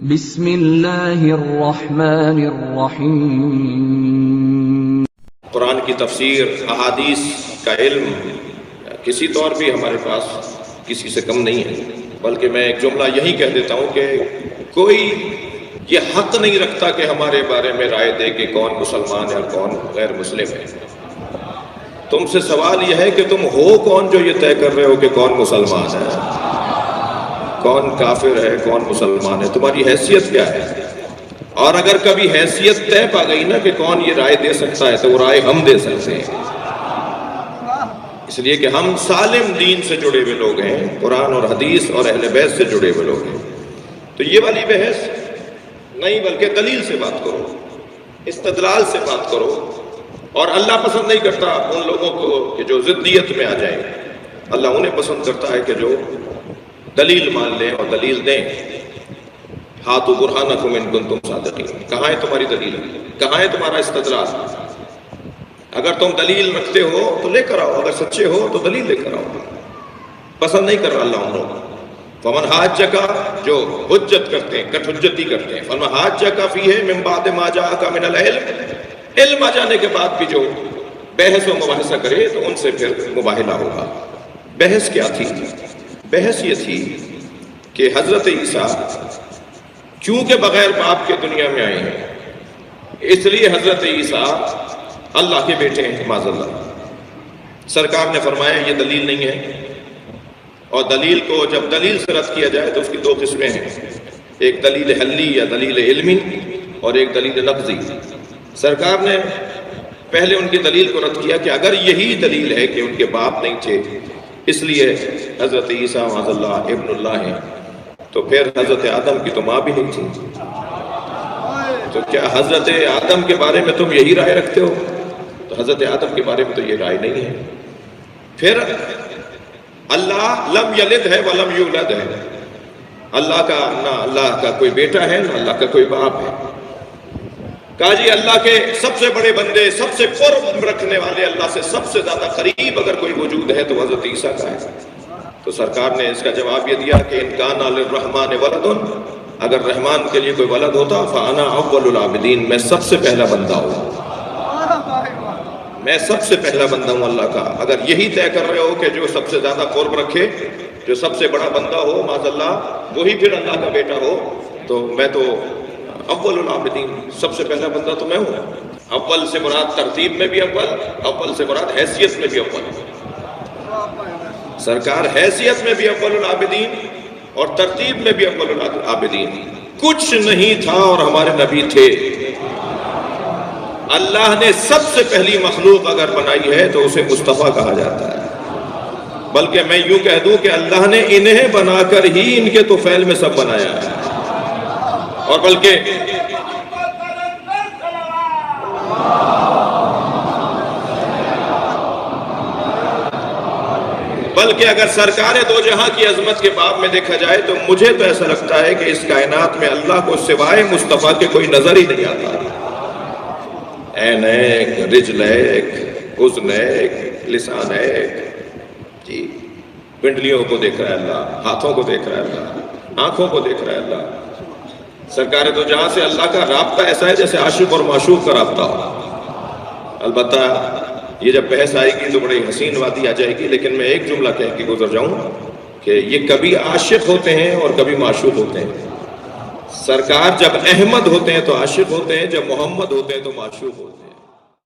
بسم اللہ الرحمن الرحیم۔ قرآن کی تفسیر، احادیث کا علم کسی طور بھی ہمارے پاس کسی سے کم نہیں ہے، بلکہ میں ایک جملہ یہی کہہ دیتا ہوں کہ کوئی یہ حق نہیں رکھتا کہ ہمارے بارے میں رائے دے کہ کون مسلمان ہے اور کون غیر مسلم ہے۔ تم سے سوال یہ ہے کہ تم ہو کون جو یہ طے کر رہے ہو کہ کون مسلمان ہے، کون کافر ہے، کون مسلمان ہے؟ تمہاری حیثیت کیا ہے؟ اور اگر کبھی حیثیت طے پا گئی نا کہ کون یہ رائے دے سکتا ہے تو وہ رائے ہم دے سکتے ہیں، اس لیے کہ ہم سالم دین سے جڑے ہوئے لوگ ہیں، قرآن اور حدیث اور اہل بیت سے جڑے ہوئے لوگ ہیں۔ تو یہ والی بحث نہیں، بلکہ دلیل سے بات کرو، استدلال سے بات کرو۔ اور اللہ پسند نہیں کرتا ان لوگوں کو کہ جو ضدیت میں آ جائیں، اللہ انہیں پسند کرتا ہے کہ جو دلیل مان لیں اور دلیل دیں۔ ہاتھو برہانکم ان کنتم صادقین، کہاں ہے تمہاری دلیل، کہاں ہے تمہارا استدلال؟ اگر تم دلیل رکھتے ہو تو لے کر آؤ، اگر سچے ہو تو دلیل لے کر آؤ۔ پسند نہیں کر رہا اللہ ان لوگوں کو۔ فمن حاجک، جو حجت کرتے ہیں، کٹ حجتی کرتے ہیں، فمن حاجک فیہ من بعد ما جاءک من العلم، علم آ جانے کے بعد بھی جو بحث و مباحثہ کرے تو ان سے پھر مباہلہ ہوگا۔ بحث کیا تھی؟ بحث یہ تھی کہ حضرت عیسیٰ چونکہ بغیر باپ کے دنیا میں آئے ہیں، اس لیے حضرت عیسیٰ اللہ کے بیٹے ہیں، معاذ اللہ۔ سرکار نے فرمایا یہ دلیل نہیں ہے، اور دلیل کو جب دلیل سے رد کیا جائے تو اس کی دو قسمیں ہیں، ایک دلیل حلی یا دلیل علمی اور ایک دلیل لفظی۔ سرکار نے پہلے ان کی دلیل کو رد کیا کہ اگر یہی دلیل ہے کہ ان کے باپ نہیں تھے اس لیے حضرت عیسیٰ معاذ اللہ ابن اللہ ہیں، تو پھر حضرت آدم کی تو ماں بھی نہیں تھی، تو کیا حضرت آدم کے بارے میں تم یہی رائے رکھتے ہو؟ تو حضرت آدم کے بارے میں تو یہ رائے نہیں ہے۔ پھر اللہ لم یلد ہے ولم یولد ہے، اللہ کا نہ اللہ کا کوئی بیٹا ہے نہ اللہ کا کوئی باپ ہے۔ کہا جی اللہ کے سب سے بڑے بندے، سب سے قرب رکھنے والے، اللہ سے سب سے زیادہ قریب اگر کوئی وجود ہے تو حضرت عیسیٰ کا ہے۔ تو سرکار نے اس کا جواب یہ دیا کہ ان کان للرحمن ولد، اگر رحمان کے لیے کوئی ولد ہوتا فانا اول العابدین، میں سب سے پہلا بندہ ہوں، میں سب سے پہلا بندہ ہوں اللہ کا۔ اگر یہی طے کر رہے ہو کہ جو سب سے زیادہ قرب رکھے، جو سب سے بڑا بندہ ہو معاذ اللہ، وہی پھر اللہ کا بیٹا ہو، تو میں تو اول العابدین، سب سے پہلا بندہ تو میں ہوں۔ اول سے مراد ترتیب میں بھی اول، اول سے مراد حیثیت میں بھی اول۔ سرکار حیثیت میں بھی اول العابدین اور ترتیب میں بھی اول العابدین۔ کچھ نہیں تھا اور ہمارے نبی تھے۔ اللہ نے سب سے پہلی مخلوق اگر بنائی ہے تو اسے مصطفیٰ کہا جاتا ہے، بلکہ میں یوں کہہ دوں کہ اللہ نے انہیں بنا کر ہی ان کے طفیل میں سب بنایا ہے، اور بلکہ اگر سرکار دو جہاں کی عظمت کے باب میں دیکھا جائے تو مجھے تو ایسا لگتا ہے کہ اس کائنات میں اللہ کو سوائے مصطفیٰ کے کوئی نظر ہی نہیں آتا۔ عین ایک، رجل ایک، اذن ایک، لسان ایک، جی پنڈلیوں کو دیکھ رہا ہے اللہ، ہاتھوں کو دیکھ رہا ہے اللہ، آنکھوں کو دیکھ رہا ہے اللہ۔ سرکار دو جہاں سے اللہ کا رابطہ ایسا ہے جیسے عاشق اور معشوق کا رابطہ ہو۔ البتہ یہ جب بحث آئے گی تو بڑی حسین وادی آ جائے گی، لیکن میں ایک جملہ کہہ کے گزر جاؤں کہ یہ کبھی عاشق ہوتے ہیں اور کبھی معشوق ہوتے ہیں۔ سرکار جب احمد ہوتے ہیں تو عاشق ہوتے ہیں، جب محمد ہوتے ہیں تو معشوق ہوتے ہیں۔